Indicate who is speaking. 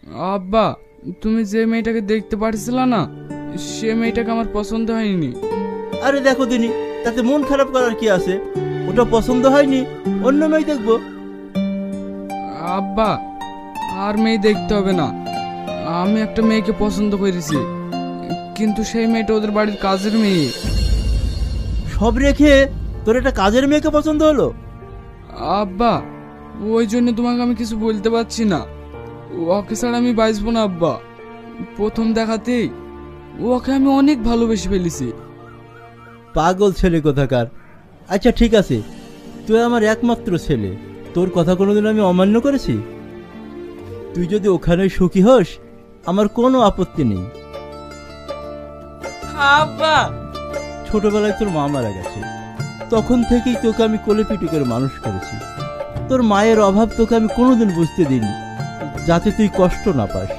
Speaker 1: আব্বা, তুমি যে মেয়েটাকে দেখতে পারছিলা না, সে মেয়েটাকে আমার পছন্দ হয়নি।
Speaker 2: আরে দেখো দিনি, তাতে মন খারাপ করার কি আছে? ওটা পছন্দ হয়নি, অন্য মেয়ে দেখবো।
Speaker 1: আব্বা, আর মেয়ে দেখতে হবে না। আমি একটা মেয়েকে পছন্দ করেছি, কিন্তু সেই মেয়েটা ওদের বাড়ির কাজের মেয়ে।
Speaker 2: সব রেখে তোর একটা কাজের মেয়েকে পছন্দ হলো?
Speaker 1: আব্বা, ওই জন্য তোমাকে আমি কিছু বলতে পারছি না। ওকে ছাড়া আমি বাঁচবো না আব্বা। প্রথম দেখাতেই ওকে আমি অনেক ভালোবেসে ফেলেছি।
Speaker 2: পাগল ছেলে কোথাকার। আচ্ছা ঠিক আছে, তুই আমার একমাত্র ছেলে, তোর কথা কোনোদিন আমি অমান্য করেছি? তুই যদি ওখানে সুখী হোস, আমার কোনো আপত্তি নেই।
Speaker 1: আব্বা,
Speaker 2: ছোটবেলায় তোর মা মারা গেছে, তখন থেকেই তোকে আমি কোলে পিটি করে মানুষ করেছি। তোর মায়ের অভাব তোকে আমি কোনোদিন বুঝতে দিইনি, যাতে তুই কষ্ট না পাস।